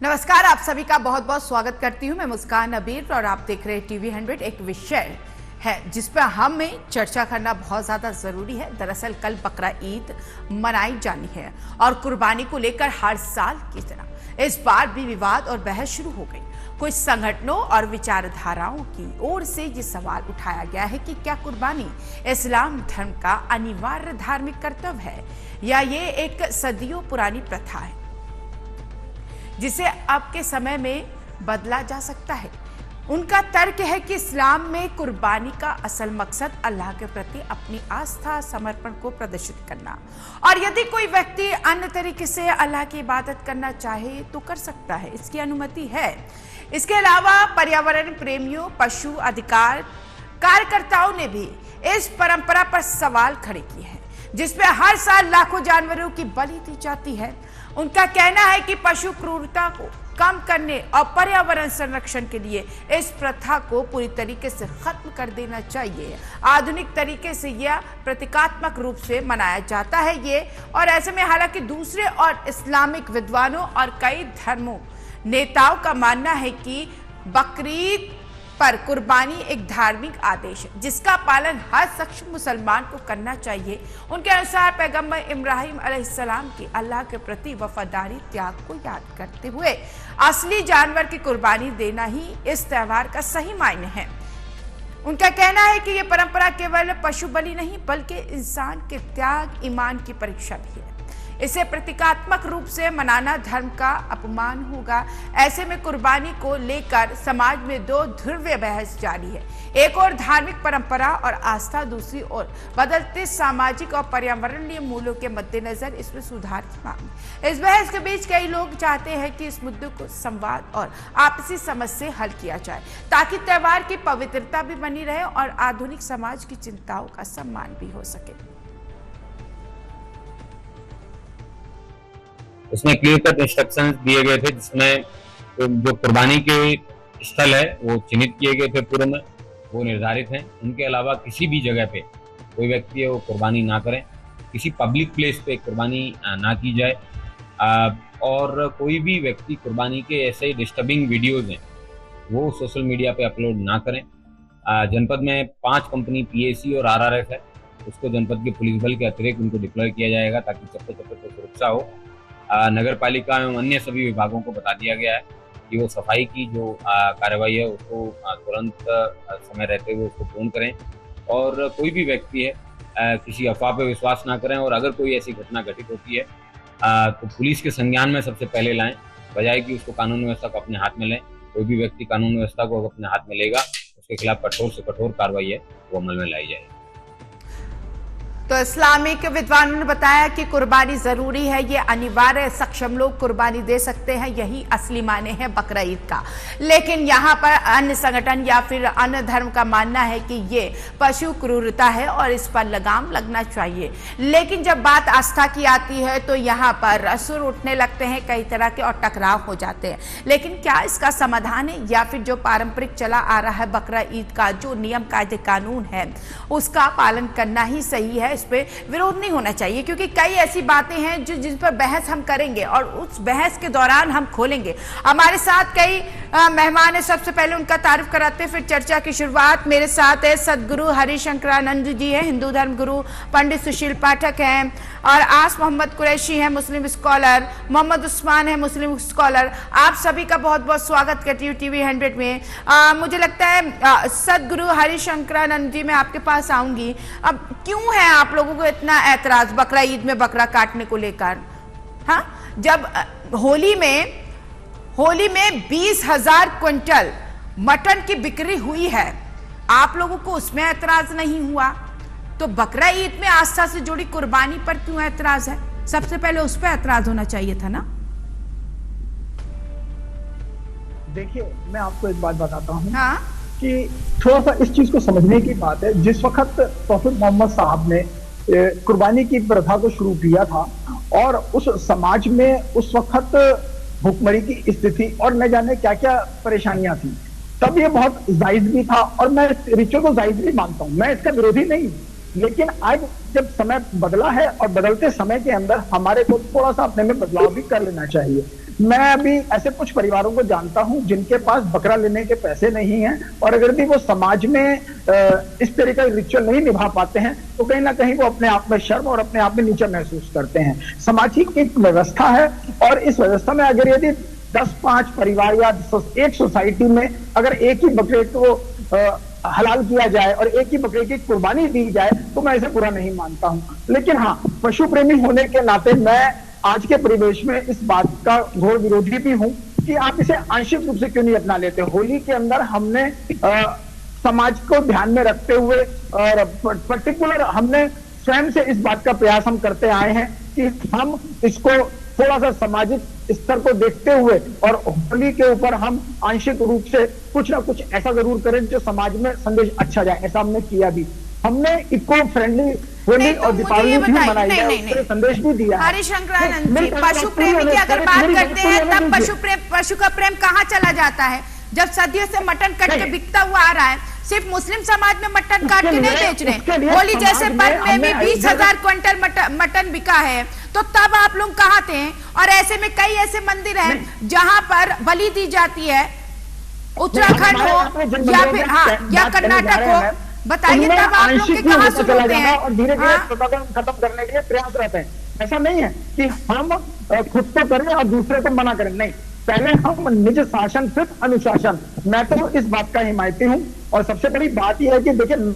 नमस्कार, आप सभी का बहुत बहुत स्वागत करती हूं। मैं मुस्कान नबीर और आप देख रहे हैं टीवी 100। एक विषय है जिस पर हमें चर्चा करना बहुत ज़्यादा ज़रूरी है। दरअसल कल बकरा ईद मनाई जानी है और कुर्बानी को लेकर हर साल की तरह इस बार भी विवाद और बहस शुरू हो गई। कुछ संगठनों और विचारधाराओं की ओर से ये सवाल उठाया गया है कि क्या कुर्बानी इस्लाम धर्म का अनिवार्य धार्मिक कर्तव्य है या ये एक सदियों पुरानी प्रथा है जिसे अब के समय में बदला जा सकता है। उनका तर्क है कि इस्लाम में कुर्बानी का असल मकसद अल्लाह के प्रति अपनी आस्था समर्पण को प्रदर्शित करना, और यदि कोई व्यक्ति अन्य तरीके से अल्लाह की इबादत करना चाहे तो कर सकता है, इसकी अनुमति है। इसके अलावा पर्यावरण प्रेमियों, पशु अधिकार कार्यकर्ताओं ने भी इस परंपरा पर सवाल खड़े किए हैं जिसमें हर साल लाखों जानवरों की बलि दी जाती है। उनका कहना है कि पशु क्रूरता को कम करने और पर्यावरण संरक्षण के लिए इस प्रथा को पूरी तरीके से खत्म कर देना चाहिए। आधुनिक तरीके से यह प्रतीकात्मक रूप से मनाया जाता है ये, और ऐसे में हालांकि दूसरे और इस्लामिक विद्वानों और कई धर्मों नेताओं का मानना है कि बकरीद पर कुर्बानी एक धार्मिक आदेश है जिसका पालन हर शख्स मुसलमान को करना चाहिए। उनके अनुसार पैगंबर इब्राहिम अलैहिस्सलाम की अल्लाह के प्रति वफादारी त्याग को याद करते हुए असली जानवर की कुर्बानी देना ही इस त्योहार का सही मायने है। उनका कहना है कि यह परंपरा केवल पशु बलि नहीं बल्कि इंसान के त्याग, ईमान की परीक्षा भी है। इसे प्रतीकात्मक रूप से मनाना धर्म का अपमान होगा। ऐसे में कुर्बानी को लेकर समाज में दो ध्रुवीय बहस जारी है। एक और धार्मिक परंपरा और आस्था, दूसरी ओर बदलते सामाजिक और पर्यावरणीय मूल्यों के मद्देनजर इसमें सुधार की मांग। इस बहस के बीच कई लोग चाहते हैं कि इस मुद्दे को संवाद और आपसी समझ से हल किया जाए ताकि त्योहार की पवित्रता भी बनी रहे और आधुनिक समाज की चिंताओं का सम्मान भी हो सके। उसमें क्लियर कट इंस्ट्रक्शंस दिए गए थे जिसमें जो कुर्बानी के स्थल है वो चिन्हित किए गए थे, पूर्व में वो निर्धारित हैं। उनके अलावा किसी भी जगह पे कोई व्यक्ति है वो कुर्बानी ना करें, किसी पब्लिक प्लेस पे कुर्बानी ना की जाए, और कोई भी व्यक्ति कुर्बानी के ऐसे डिस्टर्बिंग वीडियोज हैं वो सोशल मीडिया पे अपलोड ना करें। जनपद में 5 कंपनी PAC और RRF है, उसको जनपद के पुलिस बल के अतिरिक्त उनको डिप्लॉय किया जाएगा ताकि चप्पे चप्पे पर सुरक्षा हो। नगर पालिका एवं अन्य सभी विभागों को बता दिया गया है कि वो सफाई की जो कार्रवाई है उसको तुरंत समय रहते हुए उसको पूर्ण करें, और कोई भी व्यक्ति है किसी अफवाह पर विश्वास ना करें, और अगर कोई ऐसी घटना घटित होती है तो पुलिस के संज्ञान में सबसे पहले लाएं, बजाय कि उसको कानून व्यवस्था को अपने हाथ में लें। कोई भी व्यक्ति कानून व्यवस्था को अपने हाथ में लेगा उसके खिलाफ कठोर से कठोर कार्रवाई है वो अमल में लाई जाएगी। तो इस्लामिक विद्वानों ने बताया कि कुर्बानी जरूरी है, ये अनिवार्य है, सक्षम लोग कुर्बानी दे सकते हैं, यही असली माने हैं बकरा ईद का। लेकिन यहाँ पर अन्य संगठन या फिर अन्य धर्म का मानना है कि ये पशु क्रूरता है और इस पर लगाम लगना चाहिए। लेकिन जब बात आस्था की आती है तो यहाँ पर असुर उठने लगते हैं कई तरह के और टकराव हो जाते हैं। लेकिन क्या इसका समाधान है या फिर जो पारंपरिक चला आ रहा है बकरा ईद का जो नियम कायदे कानून है उसका पालन करना ही सही है? इस पे विरोध नहीं होना चाहिए, क्योंकि कई ऐसी बातें हैं जो जिन पर बहस हम करेंगे और उस बहस के दौरान हम खोलेंगे। हमारे साथ कई मेहमान है, सबसे पहले उनका तारीफ कराते फिर चर्चा की शुरुआत। मेरे साथ है सदगुरु हरिशंकरानंद जी है, हिंदू धर्म गुरु, पंडित सुशील पाठक हैं, और आस मोहम्मद कुरैशी है, मुस्लिम स्कॉलर, मोहम्मद उस्मान है, मुस्लिम स्कॉलर। आप सभी का बहुत बहुत स्वागत करती हूँ टीवी 100 में। मुझे लगता है सदगुरु हरिशंकरानंद जी मैं आपके पास आऊंगी। अब क्यों है आप लोगों को इतना ऐतराज बकरा ईद में बकरा काटने को लेकर? हाँ, जब होली में 20,000 क्विंटल मटन की बिक्री हुई है, आप लोगों को उसमें ऐतराज नहीं हुआ, तो बकरा ईद में आस्था से जुड़ी कुर्बानी पर क्यों ऐतराज है? सबसे पहले उस पर ऐतराज होना चाहिए था ना। देखिए, मैं आपको एक बात बताता हूँ। हाँ? कि थोड़ा सा इस चीज को समझने की बात है। जिस वक्त प्रॉफेट मोहम्मद साहब ने कुर्बानी की प्रथा को शुरू किया था और उस समाज में उस वक्त भूखमरी की स्थिति और न जाने क्या क्या परेशानियां थी, तब ये बहुत जायज भी था, और मैं रिचुअल को जायज भी मानता हूँ, मैं इसका विरोधी नहीं। लेकिन आज जब समय बदला है और बदलते समय के अंदर हमारे को थोड़ा सा अपने में बदलाव भी कर लेना चाहिए। मैं अभी ऐसे कुछ परिवारों को जानता हूं जिनके पास बकरा लेने के पैसे नहीं हैं, और अगर भी वो समाज में इस तरह का रिचुअल नहीं निभा पाते हैं तो कहीं ना कहीं वो अपने आप में शर्म और अपने आप में नीचा महसूस करते हैं। सामाजिक एक व्यवस्था है, और इस व्यवस्था में अगर यदि 10-5 परिवार या एक सोसाइटी में अगर एक ही बकरे को हलाल किया जाए और एक ही बकरे की कुर्बानी दी जाए तो मैं इसे बुरा नहीं मानता हूं। लेकिन हाँ, पशु प्रेमी होने के नाते मैं आज के परिवेश में इस बात का घोर विरोधी भी हूं कि आप इसे आंशिक रूप से क्यों नहीं अपना लेते। होली के अंदर हमने समाज को ध्यान में रखते हुए और पर्टिकुलर हमने स्वयं से इस बात का प्रयास हम करते आए हैं कि हम इसको थोड़ा सा सामाजिक स्तर को देखते हुए और होली के ऊपर हम आंशिक रूप से कुछ ना कुछ ऐसा जरूर करें जो समाज में संदेश अच्छा जाए। ऐसा हमने किया भी, हमने इको फ्रेंडली होली और दीपावली भी मनाई है, संदेश भी दिया। हरिशंकरानंद जी, पशु प्रेमी की अगर बात करते हैं तब पशु का प्रेम कहाँ चला जाता है जब सदियों से मटन कट के बिकता हुआ आ रहा है। सिर्फ मुस्लिम समाज में मटन काट के नहीं बेच रहे, होली जैसे पर्व में भी 20,000 क्विंटल मटन बिका है, तो तब आप लोग कहाँ थे? और ऐसे में कई ऐसे मंदिर हैं जहां पर बलि दी जाती है, उत्तराखंड हो या फिर या कर्नाटक हो, बताइए तब आप लोग के कहाँ शुरू होते हैं? और धीरे धीरे खत्म करने के लिए प्रयास रहते हैं। ऐसा नहीं है कि हम खुद को करें और दूसरे को मना करें, नहीं, पहले हम निज शासन फिर अनुशासन। मैं तो इस बात का हिमायती हूँ। और सबसे बड़ी बात यह है कि देखिए,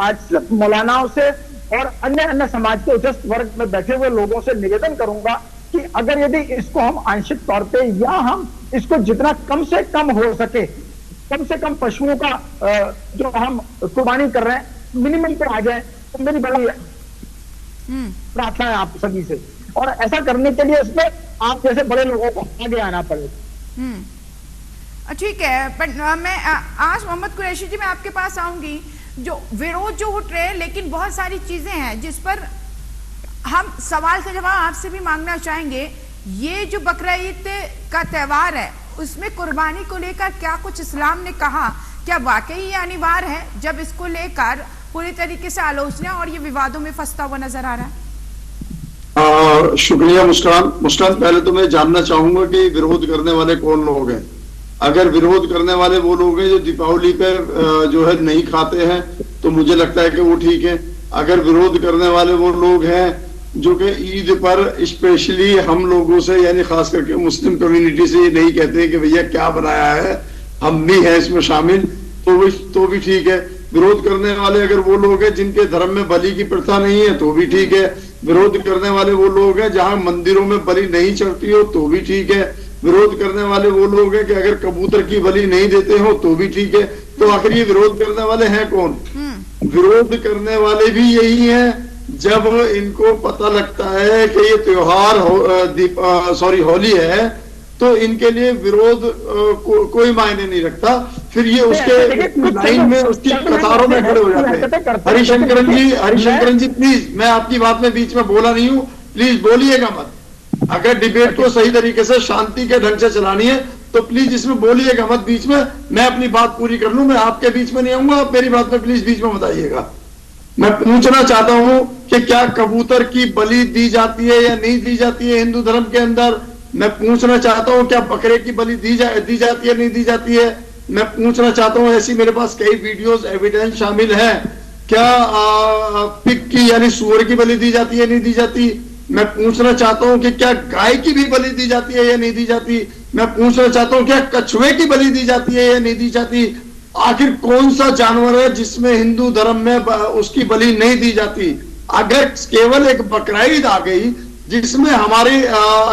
आज मौलानाओं से और अन्य समाज के उच्च वर्ग में बैठे हुए लोगों से निवेदन करूंगा कि अगर यदि इसको हम आंशिक तौर पे या हम इसको जितना कम से कम हो सके, कम से कम पशुओं का जो हम कुर्बानी कर रहे हैं मिनिमम पे आ जाए, तो मेरी बड़ी प्रार्थना है आप सभी से। और ऐसा करने के लिए इसमें आप जैसे बड़े लोगों को आगे आना पड़ेगा। ठीक है, पर मैं आज मोहम्मद कुरैशी जी मैं आपके पास आऊंगी। जो विरोध जो उठ रहे हैं, लेकिन बहुत सारी चीजें हैं जिस पर हम सवाल का जवाब आपसे भी मांगना चाहेंगे। ये जो बकरा ईद का त्योहार है उसमें कुर्बानी को लेकर क्या कुछ इस्लाम ने कहा? क्या वाकई ये अनिवार्य है जब इसको लेकर पूरी तरीके से आलोचना और ये विवादों में फंसता हुआ नजर आ रहा है? शुक्रिया मुस्कान, पहले तो मैं जानना चाहूंगा कि विरोध करने वाले कौन लोग हैं। अगर विरोध करने वाले वो लोग हैं जो दीपावली पे जो है नहीं खाते हैं तो मुझे लगता है कि वो ठीक है। अगर विरोध करने वाले वो लोग हैं जो कि ईद पर स्पेशली हम लोगों से यानी खास करके मुस्लिम कम्युनिटी से ये नहीं कहते हैं कि भैया क्या बनाया है, हम भी हैं इसमें शामिल, तो भी ठीक है। विरोध करने वाले अगर वो लोग हैं जिनके धर्म में बलि की प्रथा नहीं है तो भी ठीक है। विरोध करने वाले वो लोग हैं जहां मंदिरों में बलि नहीं चढ़ती हो तो भी ठीक है। विरोध करने वाले वो लोग हैं कि अगर कबूतर की बलि नहीं देते हो तो भी ठीक है। तो आखिर ये विरोध करने वाले हैं कौन? विरोध करने वाले भी यही हैं जब इनको पता लगता है कि ये त्योहार होली है तो इनके लिए विरोध कोई मायने नहीं रखता। फिर ये उसके लाइन में उसकी कतारों में खड़े हो जाते हैं। हरिशंकरन जी प्लीज, मैं आपकी बात में बीच में बोला नहीं हूँ, प्लीज बोलिएगा मत। अगर डिबेट को सही तरीके से शांति के ढंग से चलानी है तो प्लीज इसमें बोलिएगा मत बीच में। मैं अपनी बात पूरी कर लूं, मैं आपके बीच में नहीं आऊंगा, आप मेरी बात में प्लीज बीच में बताइएगा। मैं पूछना चाहता हूं कि क्या कबूतर की बलि दी जाती है या नहीं दी जाती है हिंदू धर्म के अंदर? मैं पूछना चाहता हूं क्या बकरे की बलि दी जाती है नहीं दी जाती है? मैं पूछना चाहता हूं, ऐसी मेरे पास कई वीडियोस एविडेंस शामिल है, क्या पिग की यानी सूअर की बलि दी जाती है नहीं दी जाती? मैं पूछना चाहता हूं कि क्या गाय की भी बलि दी जाती है या नहीं दी जाती? मैं पूछना चाहता हूं क्या कछुए की बलि दी जाती है या नहीं दी जाती? आखिर कौन सा जानवर है जिसमें हिंदू धर्म में उसकी बलि नहीं दी जाती? अगर केवल एक बकरा ईद आ गई जिसमें हमारी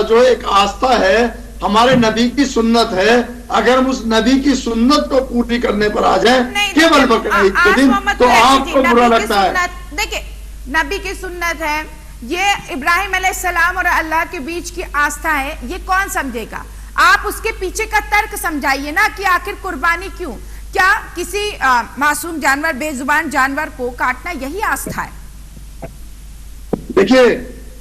जो एक आस्था है, हमारे नबी की सुन्नत है, अगर हम उस नबी की सुन्नत को पूरी करने पर आ जाए केवल बकरा ईद के दिन, तो आपको बुरा लगता है? देखिए, नबी की सुन्नत है, ये इब्राहिम अलैहिस्सलाम और अल्लाह के बीच की आस्था है, ये कौन समझेगा? आप उसके पीछे का तर्क समझाइए ना कि आखिर कुर्बानी क्यों? क्या किसी मासूम जानवर, बेजुबान जानवर को काटना यही आस्था है? देखिए,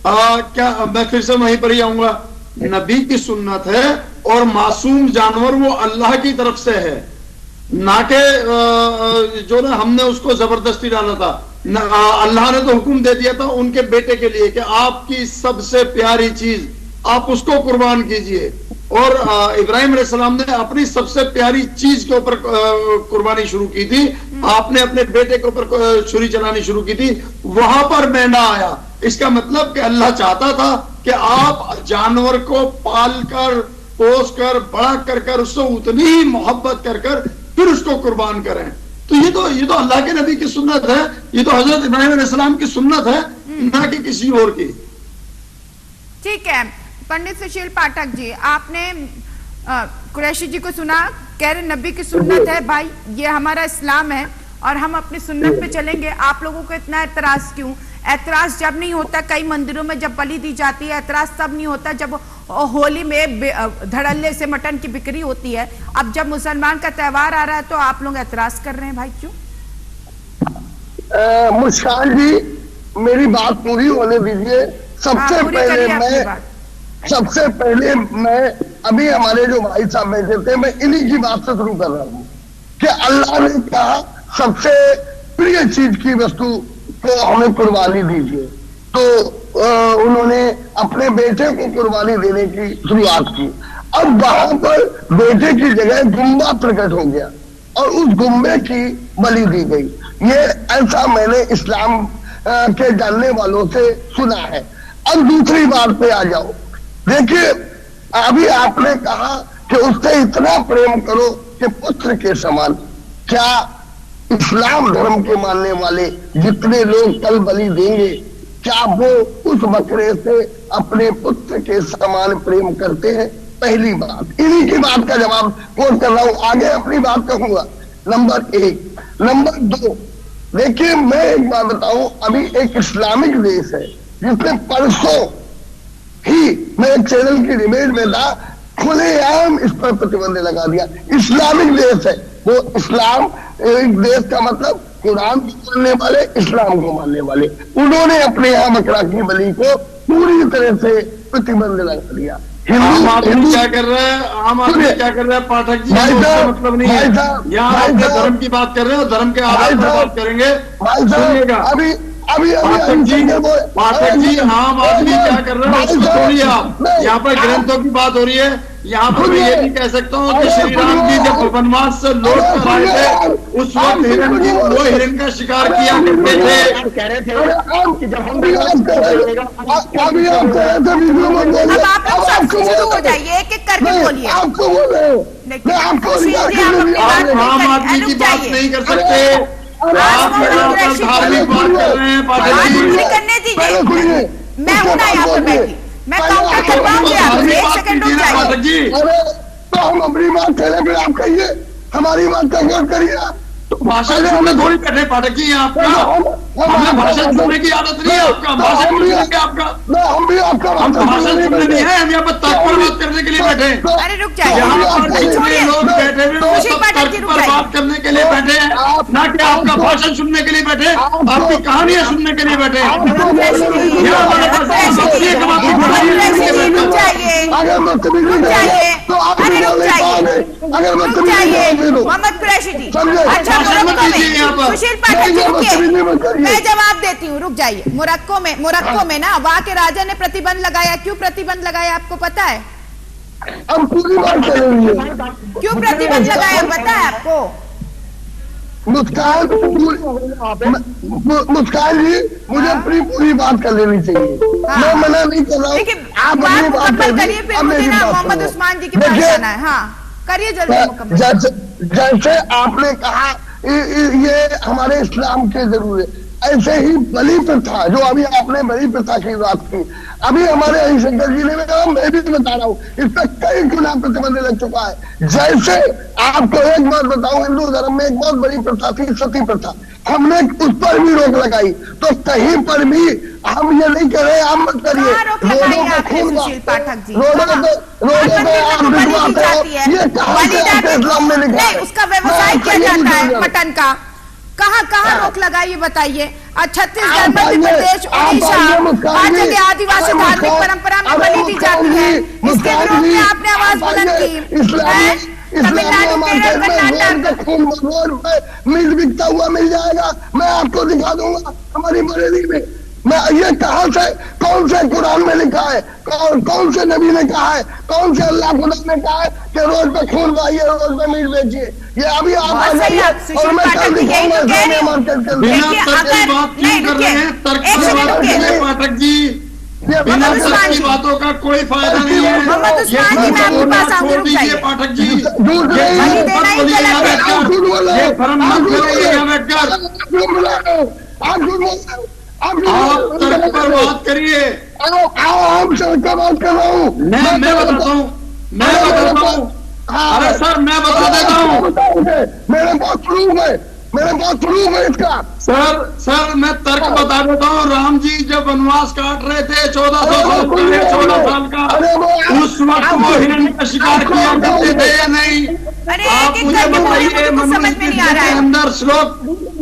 क्या मैं फिर से वहीं पर ही आऊंगा। नबी की सुन्नत है और मासूम जानवर वो अल्लाह की तरफ से है, ना के जो ना हमने उसको जबरदस्ती डाला था। अल्लाह ने तो हुक्म दे दिया था उनके बेटे के लिए कि आपकी सबसे प्यारी चीज आप उसको कुर्बान कीजिए। और इब्राहिम अलैहिस्सलाम ने अपनी सबसे प्यारी चीज के ऊपर कुर्बानी शुरू की थी, आपने अपने बेटे के ऊपर छुरी चलानी शुरू की थी, वहां पर मेंढा आया। इसका मतलब कि अल्लाह चाहता था कि आप जानवर को पाल कर, पोस कर, बड़ा कर उससे उतनी ही मोहब्बत कर फिर उसको कुर्बान करें। तो ये तो अल्लाह के नबी की सुन्नत है, ये तो हजरत इब्राहिम अलैहिस्सलाम की सुन्नत है, ना कि किसी और की। ठीक है पंडित सुशील पाठक जी, आपने कुरैशी जी को सुना, कह रहे नबी की सुन्नत है भाई, ये हमारा इस्लाम है और हम अपनी सुन्नत पे चलेंगे, आप लोगों को इतना एतराज क्यों? एतराज जब नहीं होता, कई मंदिरों में जब बलि दी जाती है, एतराज तब नहीं होता जब होली में धड़ल्ले से मटन की बिक्री होती है। अब जब मुसलमान का त्योहार आ रहा है तो आप लोग एतराज कर रहे हैं भाई, क्यों? मुस्कान जी मेरी बात पूरी होने दीजिए। सबसे पहले मैं अभी हमारे जो भाई साहब बैठे थे, मैं इन्हीं की बात से शुरू कर रहा हूँ कि अल्लाह ने कहा सबसे प्रिय चीज की वस्तु को हमें कुर्बानी दीजिए, तो उन्होंने अपने बेटे को कुर्बानी देने की शुरुआत की। अब वहां पर बेटे की जगह गुम्बा प्रकट हो गया और उस गुम्बे की बलि दी गई। ये ऐसा मैंने इस्लाम के जानने वालों से सुना है। अब दूसरी बात पे आ जाओ। देखिए अभी आपने कहा कि उससे इतना प्रेम करो कि पुत्र के समान। क्या इस्लाम धर्म के मानने वाले जितने लोग कल बलि देंगे, क्या वो उस बकरे से अपने पुत्र के समान प्रेम करते हैं? पहली बात, इन्हीं की बात का जवाब कोट कर रहा हूं, आगे अपनी बात कहूंगा। नंबर एक। नंबर दो, देखिए मैं एक बात बताऊं, अभी एक इस्लामिक देश है जिसने परसों ही, मैं एक चैनल की डिबेट में था, खुलेआम इस पर प्रतिबंध लगा दिया। इस्लामिक देश है वो, इस्लाम एक देश का मतलब कुरान को मानने वाले, इस्लाम को मानने वाले, उन्होंने अपने यहाँ बकरा की बलि को पूरी तरह से प्रतिबंध लगा दिया। आम आदमी क्या कर रहा है? आम आदमी क्या कर रहा है पाठक जी? मतलब नहीं है, यहाँ अपने धर्म की बात कर रहे हो, धर्म के आधार पर बात करेंगे, सुनिएगा। अभी पाठक जी आम आदमी क्या कर रहे हो उसको छोड़िए आप, यहाँ पर ग्रंथों की बात हो रही है। यहाँ पर मैं ये भी कह सकता हूँ कि श्री राम जी जब वनवास से लौट कर आए थे उस वक्त हिरण को, वो हिरण का शिकार किया करते थे। कह रहे थे कि जब हम अब आप लोग सब शुरू हो जाइए, एक एक करके बोलिए। आपको बोल रहे हो, आम आदमी की बात नहीं कर सकते आप, धार्मिक बात कर रहे हैं पाठक जी। करने दीजिए, मैं हूं ना यहाँ पर बैठी, मैं काउंटर करवाऊंगी आपसे, एक सेकंड रुक जाइए। पाठक जी तो हम अपनी बात करें, फिर आप कहिए हमारी बात का गौर करिए। तो भाषण सुनने थोड़ी बैठे पाठक जी, आपका हमें भाषण सुनने की आदत नहीं है, आपका भाषण सुनेंगे आपका, हम भी आपका भाषण सुनने नहीं है, हम यहाँ पर तर्क पर बात करने के लिए बैठे। अरे रुक जाइए, यहाँ पर जितने लोग बैठे हुए वो सब तर्क पर बात करने के लिए बैठे हैं, ना कि आपका भाषण सुनने के लिए बैठे, आपकी कहानियां सुनने के लिए बैठे। मोहम्मद कुरैशी जी, अच्छा सुशील पाठक जी रुकिए, मैं जवाब देती हूँ, रुक जाइए। मोरक्को में ना वहाँ के राजा ने प्रतिबंध लगाया। क्यों प्रतिबंध लगाया आपको पता है? हम पूरी बात करेंगे। क्यों प्रतिबंध लगाया पता है आपको? मुस्कान जी, मुझे अपनी पूरी बात कर लेनी चाहिए। मैं मना नहीं कर रहा हूँ, आप अपनी बात करिए, फिर मुझे ना मोहम्मद उस्मान जी के पास जाना है। हाँ करिए जल्दी मुकम्मल। जैसे आपने कहा ये हमारे इस्लाम के जरूर है, ऐसे ही बलि प्रथा, जो अभी आपने बलि प्रथा की बात की, अभी हमारे हरिशंकर जी ने कहा, मैं भी बता रहा हूँ, इस पर कई गुना प्रतिबंध लग चुका है। जैसे आपको एक बात बताऊं, हिंदू धर्म में एक बहुत बड़ी प्रथा थी, सती प्रथा, हमने उस पर भी रोक लगाई। तो कहीं पर भी हम ये नहीं कर रहे, आप मत करिए, रोडों पे खून, रोडों पे आप भिजवाते हो, ये कहाँ से आपके इस्लाम में लिखा है? उसका व्यवसाय किया जाता है मटन का, कहाँ रोक लगाई ये बताइए। छत्तीसगढ़, मध्य प्रदेश, उड़ीसा, हर जगह आदिवासी धार्मिक परंपरा में बलि दी जाती है, इसके विरोध में आपने आवाज बुलंद की। तमिलनाडु, केरल, कर्नाटक मीट बिकता हुआ मिल जाएगा, मैं आपको दिखा दूंगा हमारी बरेली में। मैं ये कहां से, कौन से कुरान में लिखा है, कौन से नबी ने कहा है, कौन से अल्लाह खुदा ने कहा है कि रोज पे खून खाइए, रोज पे मीट बेचिए? ये अभी आप आ जाइए और मैं कल दिखाऊंगा इस्लामिया मार्केट के अंदर। बिना तर्क की बात क्यों कर रहे हैं? तर्क की बात करिए पाठक जी, बिना तर्क की बातों का कोई फायदा नहीं है। मोहम्मद उस्मान जी, मैं आपके पास आऊंगी, रुक जाइए। पाठक जी, झूठ ये नहीं, मत बोलिए यहाँ बैठकर, ये भ्रम मत बोलिए यहाँ बैठकर। आप झूठ बोल रहे हो, आप तर्क पर बात करिए। आओ हम सड़क पर बात कर रहा हूँ। मैं बताता हूँ, मैं बताता हूँ। अरे सर मैं बता देता हूँ। मेरे पास प्रूफ है, मेरे पास प्रूफ है इसका। सर मैं तर्क बता देता हूँ। राम जी जब वनवास काट रहे थे 14 साल का, उस वक्त वो हिरण का शिकार किया करते थे या नहीं? आप मुझे बताइए, मनुस्मृति के अंदर श्लोक,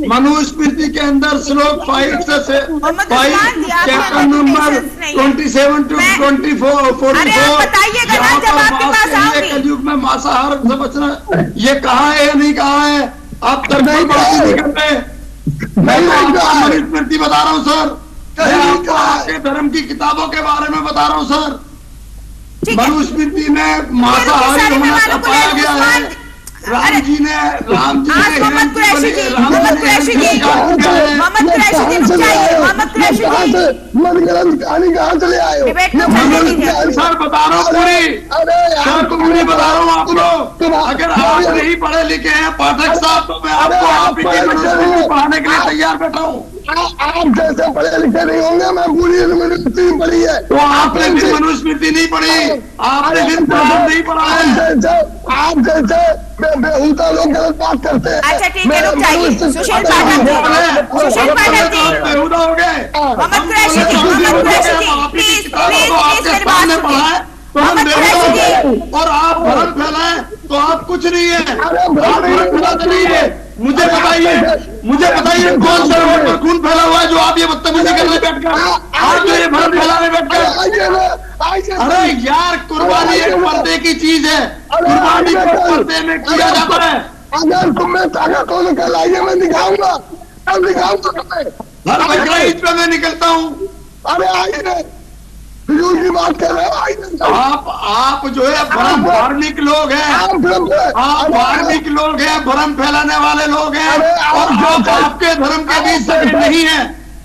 मनुस्मृति के अंदर श्लोक 5 से 5 चैप्टर नंबर 27 to 44 कलयुग में मांसाहार से बचना, ये कहा है या नहीं कहा है? आप तर्क पर बात नहीं कर रहे। मैं तो आपको मनुस्मृति बता रहा हूँ सर, मैं आपको आपके धर्म की किताबों के बारे में बता रहा हूँ सर। मनुस्मृति में मांसाहारी होना का पाया गया है। राम जी ने मोहम्मद कुरैशी जी कहानी कहाँ चले आए हो? सर बता रहा हूँ पूरी बता रहा हूँ आप लोग। अगर आप नहीं पढ़े लिखे हैं पाठक साहब, तो मैं आपको आप ही की मनुस्मृति पढ़ाने के लिए तैयार बैठा हूँ। आप जैसे पढ़े लिखे नहीं होंगे, मैं पूरी मनुस्मृति पढ़ी है। तो आपने भी मनुस्मृति नहीं पढ़ी, आपने भी कुरान नहीं पढ़ा है। आप जैसे बेहुदा लोग गलत बात करते हैं। अच्छा ठीक है, रुक जाइए। सुशील पाठक जी, बेहुदा हो गए। मोहम्मद कुरैशी जी, प्लीज मेरी बात सुनिए। मोहम्मद कुरैशी जी, और आप भ्रम फैलाएं तो आप कुछ नहीं है, आप भ्रम फैलाते नहीं है। मुझे बताइए कौन सा रोड पर खून फैला हुआ है जो आप ये बदतमीजी करने बैठकर, आप जो ये भ्रम फैलाने बैठकर? अरे यार, कुर्बानी एक पर्दे की चीज है, कुर्बानी को पर्दे में किया जाता है। अगर तुम्हें ताकत हो तो कल आइए, मैं दिखाऊंगा, कल दिखाऊंगा तुम्हें। हर बकरा ईद पे मैं निकलता हूँ। अरे आइए, की बात कर रहे हो? आप जो है भ्रम धार्मिक लोग हैं, आप धार्मिक लोग हैं, भ्रम फैलाने वाले लोग हैं, और आप आपके धर्म के भी सगे नहीं है,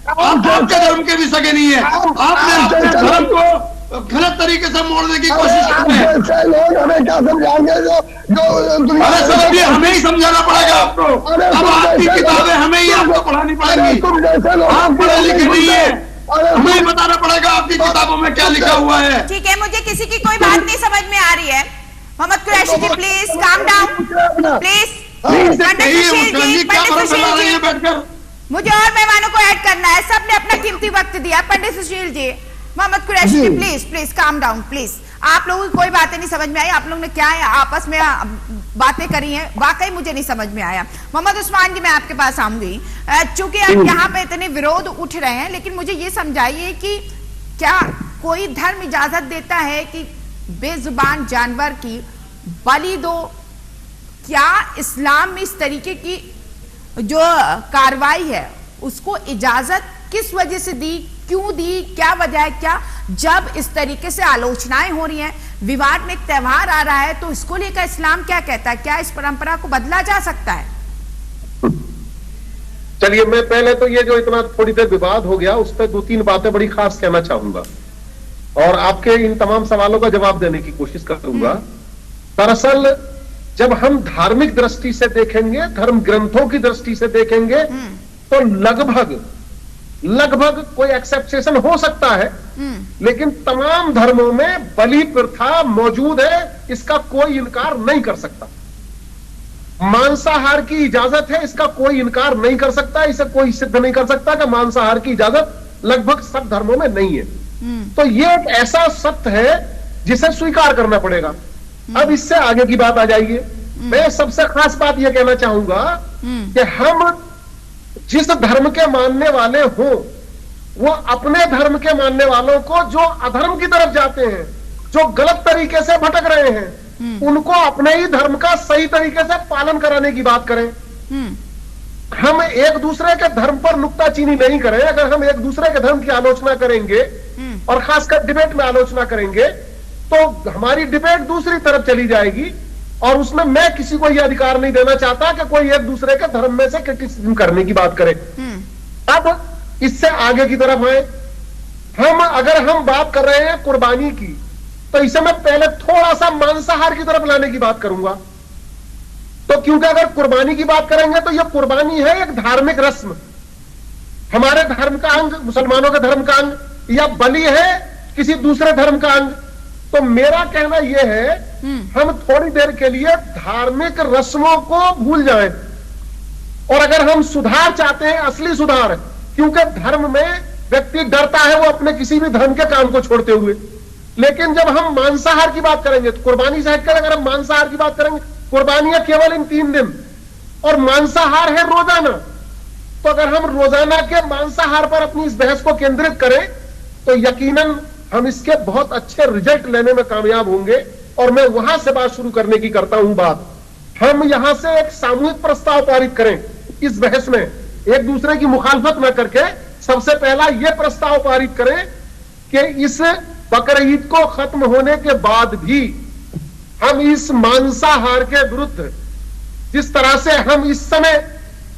आप आपके धर्म के भी सगे नहीं है। आपने अपने धर्म को गलत तरीके से मोड़ने की कोशिश करते हैं। लोग हमें क्या समझाएंगे? जो अरे सर, अभी हमें ही समझाना पड़ेगा आपको। अब आपकी किताबें हमें ही आपको पढ़ानी पड़ेंगी। आप पढ़े लिखे नहीं है, हमें बताना पड़ेगा आपकी किताबों में क्या लिखा हुआ है। ठीक है, मुझे किसी की कोई बात नहीं समझ में आ रही है। मोहम्मद कुरैशी जी प्लीज काम डाउन, प्लीज। पंडित सुशील जी, मुझे और मेहमानों को ऐड करना है, सबने अपना कीमती वक्त दिया। पंडित सुशील जी, मोहम्मद कुरैशी जी प्लीज काम डाउन प्लीज। आप लोगों को कोई बातें नहीं समझ में आई, आप लोगों ने क्या है आपस में बातें करी हैं, वाकई मुझे नहीं समझ में आया। मोहम्मद उस्मान जी, मैं आपके पास आऊंगी। चूंकि अब यहाँ पे इतने विरोध उठ रहे हैं, लेकिन मुझे ये समझाइए कि क्या कोई धर्म इजाजत देता है कि बेजुबान जानवर की बलि दो? क्या इस्लाम में इस तरीके की जो कार्रवाई है उसको इजाजत किस वजह से दी, क्यों दी, क्या वजह है? क्या जब इस तरीके से आलोचनाएं हो रही हैं, विवाद में एक त्योहार आ रहा है, तो इसको लेकर इस्लाम क्या कहता है? क्या इस परंपरा को बदला जा सकता है? चलिए, मैं पहले तो ये जो इतना थोड़ी देर विवाद हो गया, उस पर 2-3 बातें बड़ी खास कहना चाहूंगा और आपके इन तमाम सवालों का जवाब देने की कोशिश करूंगा। दरअसल जब हम धार्मिक दृष्टि से देखेंगे, धर्म ग्रंथों की दृष्टि से देखेंगे, तो लगभग कोई एक्सेप्शन हो सकता है, लेकिन तमाम धर्मों में बलि प्रथा मौजूद है, इसका कोई इनकार नहीं कर सकता। मांसाहार की इजाजत है, इसका कोई इनकार नहीं कर सकता, इसे कोई सिद्ध नहीं कर सकता कि मांसाहार की इजाजत लगभग सब धर्मों में नहीं है। तो ये एक ऐसा सत्य है जिसे स्वीकार करना पड़ेगा। अब इससे आगे की बात आ जाइए। मैं सबसे खास बात यह कहना चाहूंगा कि हम जिस धर्म के मानने वाले हों, वो अपने धर्म के मानने वालों को जो अधर्म की तरफ जाते हैं, जो गलत तरीके से भटक रहे हैं, उनको अपने ही धर्म का सही तरीके से पालन कराने की बात करें। हम एक दूसरे के धर्म पर नुक्ताचीनी नहीं करें, अगर हम एक दूसरे के धर्म की आलोचना करेंगे और खासकर डिबेट में आलोचना करेंगे तो हमारी डिबेट दूसरी तरफ चली जाएगी और उसमें मैं किसी को यह अधिकार नहीं देना चाहता कि कोई एक दूसरे के धर्म में से क्रिटिसिज्म करने की बात करे। अब इससे आगे की तरफ आए, अगर हम बात कर रहे हैं कुर्बानी की, तो इसे मैं पहले थोड़ा सा मांसाहार की तरफ लाने की बात करूंगा। तो क्योंकि अगर कुर्बानी की बात करेंगे तो यह कुर्बानी है एक धार्मिक रस्म, हमारे धर्म का अंग, मुसलमानों के धर्म का अंग, या बलि है किसी दूसरे धर्म का अंग। तो मेरा कहना यह है हम थोड़ी देर के लिए धार्मिक रस्मों को भूल जाएं और अगर हम सुधार चाहते हैं, असली सुधार, क्योंकि धर्म में व्यक्ति डरता है वो अपने किसी भी धर्म के काम को छोड़ते हुए, लेकिन जब हम मांसाहार की बात करेंगे तो कुर्बानी से हटकर अगर हम मांसाहार की बात करेंगे, कुर्बानियां केवल इन 3 दिन और मांसाहार है रोजाना, तो अगर हम रोजाना के मांसाहार पर अपनी इस बहस को केंद्रित करें तो यकीनन हम इसके बहुत अच्छे रिजल्ट लेने में कामयाब होंगे। और मैं वहां से बात शुरू करने की करता हूं बात, हम यहां से एक सामूहिक प्रस्ताव पारित करें इस बहस में, एक दूसरे की मुखालफत न करके सबसे पहला यह प्रस्ताव पारित करें कि इस बकरीद को खत्म होने के बाद भी हम इस मांसाहार के विरुद्ध जिस तरह से हम इस समय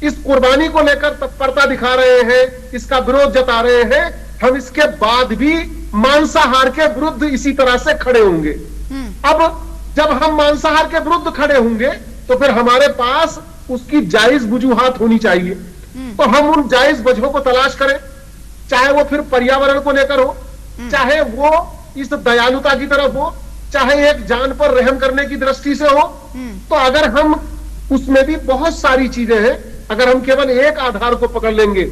इस कुर्बानी को लेकर तत्परता दिखा रहे हैं, इसका विरोध जता रहे हैं, हम इसके बाद भी मांसाहार के विरुद्ध इसी तरह से खड़े होंगे। अब जब हम मांसाहार के विरुद्ध खड़े होंगे तो फिर हमारे पास उसकी जायज वजूहात होनी चाहिए, तो हम उन जायज वजहों को तलाश करें, चाहे वो फिर पर्यावरण को लेकर हो, चाहे वो इस दयालुता की तरफ हो, चाहे एक जान पर रहम करने की दृष्टि से हो। तो अगर हम उसमें भी बहुत सारी चीजें हैं, अगर हम केवल एक आधार को पकड़ लेंगे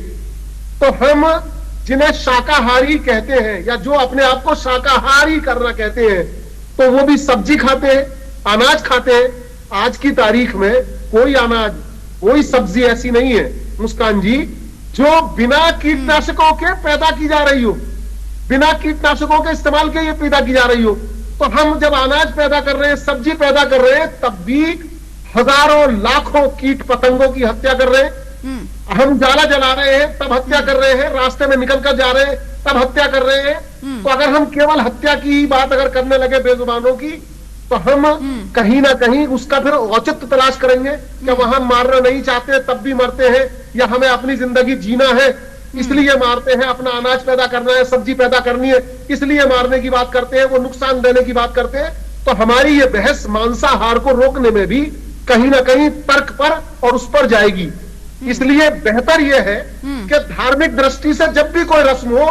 तो हम जिन्हें शाकाहारी कहते हैं या जो अपने आप को शाकाहारी करना कहते हैं तो वो भी सब्जी खाते हैं, अनाज खाते हैं। आज की तारीख में कोई अनाज, कोई सब्जी ऐसी नहीं है मुस्कान जी जो बिना कीटनाशकों के पैदा की जा रही हो, बिना कीटनाशकों के इस्तेमाल के ये पैदा की जा रही हो। तो हम जब अनाज पैदा कर रहे हैं, सब्जी पैदा कर रहे हैं, तब भी हजारों लाखों कीट पतंगों की हत्या कर रहे हैं। हम जाला जला रहे हैं तब हत्या कर रहे हैं, रास्ते में निकल कर जा रहे हैं तब हत्या कर रहे हैं। तो अगर हम केवल हत्या की बात अगर करने लगे बेजुबानों की तो हम कहीं ना कहीं उसका फिर औचित्य तलाश करेंगे कि वहां मारना नहीं चाहते तब भी मरते हैं, या हमें अपनी जिंदगी जीना है इसलिए मारते हैं, अपना अनाज पैदा करना है, सब्जी पैदा करनी है इसलिए मारने की बात करते हैं, वो नुकसान देने की बात करते हैं। तो हमारी ये बहस मांसाहार को रोकने में भी कहीं ना कहीं तर्क पर और उस पर जाएगी। इसलिए बेहतर यह है कि धार्मिक दृष्टि से जब भी कोई रस्म हो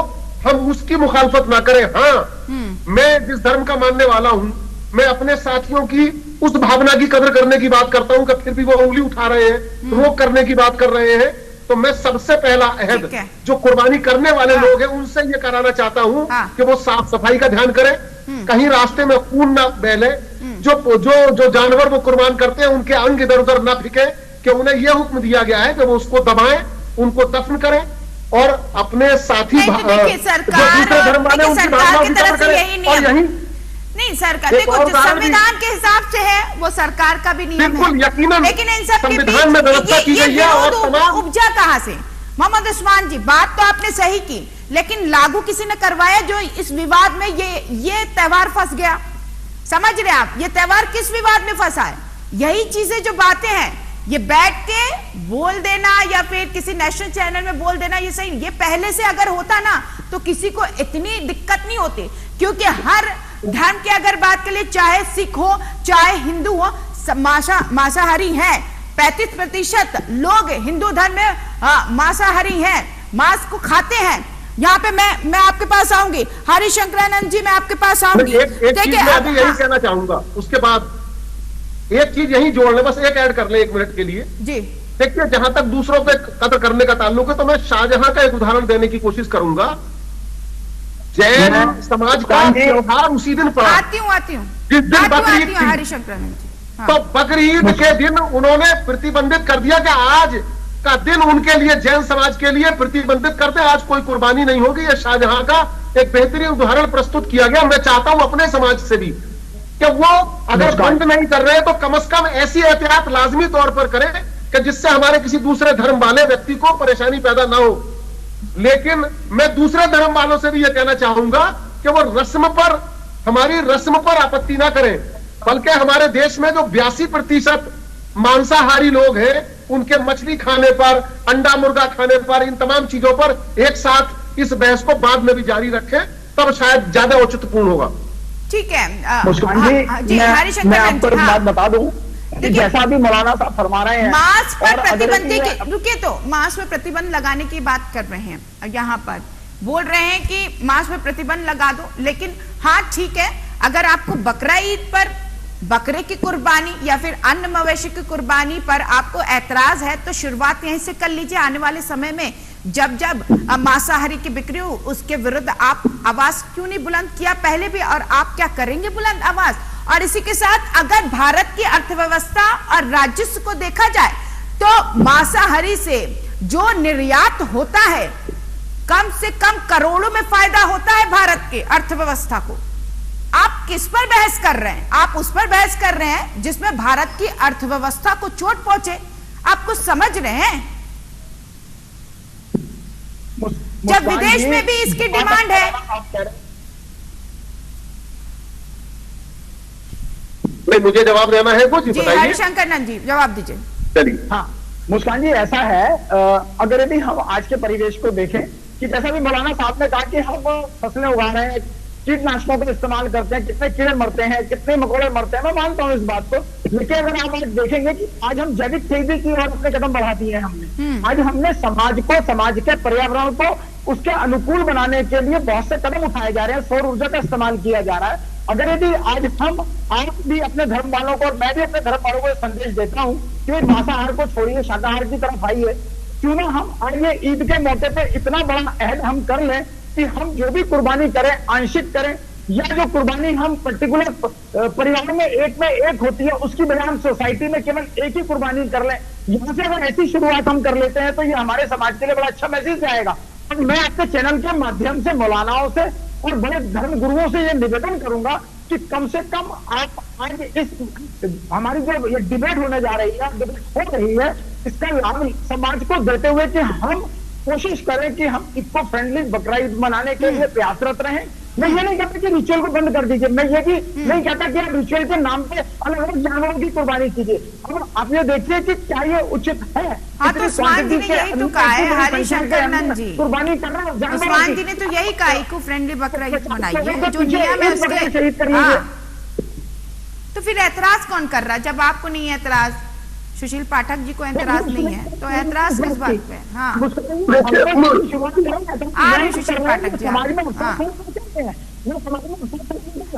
हम उसकी मुखालफत ना करें। हाँ, मैं जिस धर्म का मानने वाला हूं, मैं अपने साथियों की उस भावना की कदर करने की बात करता हूं कि फिर भी वो उंगली उठा रहे हैं, रोक करने की बात कर रहे हैं, तो मैं सबसे पहला अहद जो कुर्बानी करने वाले लोग हैं उनसे ये कराना चाहता हूं कि वो साफ सफाई का ध्यान करें, कहीं रास्ते में खून ना बहले, जो जानवर वो कुर्बान करते हैं उनके अंग इधर उधर ना फिके, कि उन्हें यह हुक्म दिया गया है कि वो उसको दबाएं, उनको दफन करें और अपने साथी सरकार की तरफ से यही नियम नहीं, सरकार देखो जो संविधान के हिसाब से है वो सरकार का भी नियम है, लेकिन इन सब के बीच ये विरोध उपजा कहां से? मोहम्मद उस्मान जी, बात तो आपने सही की, लेकिन लागू किसी ने करवाया जो इस विवाद में ये त्योहार फंस गया। समझ रहे आप, ये त्योहार किस विवाद में फंसा है? यही चीजें जो बातें हैं, ये बैठ के बोल देना या फिर किसी नेशनल चैनल में बोल देना, ये सही। ये पहले से अगर होता ना तो किसी को इतनी दिक्कत नहीं होती, क्योंकि हर धर्म की अगर बात करें, चाहे सिख हो चाहे हिंदू हो, मांसाहारी हैं। 35% लोग हिंदू धर्म में मांसाहारी हैं, मांस को खाते हैं। यहाँ पे मैं आपके पास आऊंगी, हरिशंकरानंद जी मैं आपके पास आऊंगी। देखिए अभी यही कहना चाहूंगा, उसके बाद एक चीज यही जोड़ ले, बस एक ऐड कर ले 1 मिनट के लिए जी। देखिए जहां तक दूसरों पे कत्ल करने का ताल्लुक है तो मैं शाहजहां का एक उदाहरण देने की कोशिश करूंगा। जैन समाज का त्योहार उसी दिन पड़ा, आती हूँ जिस दिन बकरीद थी, हरिशंकरानंद जी। तो बकरीद के दिन उन्होंने प्रतिबंधित कर दिया कि आज का दिन उनके लिए, जैन समाज के लिए प्रतिबंधित करते, आज कोई कुर्बानी नहीं होगी। यह शाहजहां का एक बेहतरीन उदाहरण प्रस्तुत किया गया। मैं चाहता हूं अपने समाज से भी कि वो अगर बंद नहीं कर रहे तो कम से कम ऐसी एहतियात लाजमी तौर पर करें कि जिससे हमारे किसी दूसरे धर्म वाले व्यक्ति को परेशानी पैदा ना हो। लेकिन मैं दूसरे धर्म वालों से भी यह कहना चाहूंगा कि वो रस्म पर, हमारी रस्म पर आपत्ति ना करें, बल्कि हमारे देश में जो 82% मांसाहारी लोग हैं उनके मछली खाने पर, अंडा मुर्गा खाने पर, इन तमाम चीजों पर एक साथ इस बहस को बाद में भी जारी रखें, तब शायद ज्यादा औचित्यपूर्ण होगा। ठीक है मुस्कान जी, मैं आपको एक बात बता दूं कि जैसा अभी मौलाना साहब फरमा रहे हैं, मांस पर प्रतिबंध की, रुकिए, तो मांस पर प्रतिबंध लगाने की बात कर रहे हैं, यहाँ पर बोल रहे हैं कि मांस पर प्रतिबंध लगा दो, लेकिन हाँ ठीक है, अगर आपको बकरा ईद पर बकरे की कुर्बानी या फिर अन्य मवेशी की कुर्बानी पर आपको ऐतराज है तो शुरुआत यहीं से कर लीजिए। आने वाले समय में जब जब मांसाहारी की बिक्री हो उसके विरुद्ध आप आवाज क्यों नहीं बुलंद किया पहले भी, और आप क्या करेंगे बुलंद आवाज। और इसी के साथ अगर भारत की अर्थव्यवस्था और राजस्व को देखा जाए तो मांसाहारी से जो निर्यात होता है कम से कम करोड़ों में फायदा होता है भारत के अर्थव्यवस्था को। आप किस पर बहस कर रहे हैं? आप उस पर बहस कर रहे हैं जिसमें भारत की अर्थव्यवस्था को चोट पहुंचे। आप कुछ समझ रहे हैं? जब विदेश में भी इसकी डिमांड है। मुझे जवाब देना है कुछ, बताइए। हरिशंकर नंद जी जवाब दीजिए। चलिए। हाँ मुस्कान जी, ऐसा है, अगर यदि हम आज के परिवेश को देखें कि जैसा भी मौलाना साहब ने कहा कि हम फसलें उगा रहे हैं, कीटनाशकों का इस्तेमाल करते हैं, कितने कीड़े मरते हैं, कितने मकोड़े मरते हैं, मैं मानता हूँ इस बात को। लेकिन अगर आप आज देखेंगे कि आज हम जैविक खेती की ओर अपने कदम बढ़ा दिए हैं हमने। आज हमने समाज के पर्यावरण को उसके अनुकूल बनाने के लिए बहुत से कदम उठाए जा रहे हैं। सौर ऊर्जा का इस्तेमाल किया जा रहा है। अगर यदि आज आप भी अपने धर्म वालों को और मैं भी अपने धर्म वालों को संदेश देता हूँ कि मांसाहार को छोड़िए, शाकाहार की तरफ आइए, क्यों ना हम आज ये ईद के मौके पे इतना बड़ा अहद हम कर लें कि हम जो भी कुर्बानी करें आंशिक करें, या जो कुर्बानी हम पर्टिकुलर परिवार में एक होती है उसकी बजाय हम सोसाइटी में केवल एक ही कुर्बानी कर लें। यहाँ से अगर ऐसी शुरुआत हम कर लेते हैं तो ये हमारे समाज के लिए बड़ा अच्छा मैसेज जाएगा। और मैं आपके चैनल के माध्यम से मौलानाओं से और बड़े धर्म गुरुओं से ये निवेदन करूंगा कि कम से कम आप आज इस हमारी जो ये डिबेट होने जा रही है, डिबेट हो रही है, इसका लाभ समाज को देते हुए कि हम कोशिश करें कि हम इको फ्रेंडली बकरा ईद मनाने के लिए प्रयासरत रहें। मैं ये नहीं कहता कि रिचुअल को बंद कर दीजिए, मैं ये भी नहीं कहता कि आप रिचुअल के नाम पे अलग अलग जानवरों की कुर्बानी कीजिए। अब आप ये देखिए कि क्या ये उचित है। हाँ, तो उस्मान जी ने यही तो कहा है, हरिशंकर नंद जी, कुर्बानी कर रहा है। उस्मान जी ने तो यही कहा, इको फ्रेंडली बकरा ईद मनाइए, जो नियम है उसके। तो फिर ऐतराज कौन कर रहा है? जब आपको नहीं ऐतराज, सुशील पाठक जी को ऐतराज नहीं है, तो ऐतराज किस बात पे? हाँ, आ रहे सुशील पाठक जी। हाँ,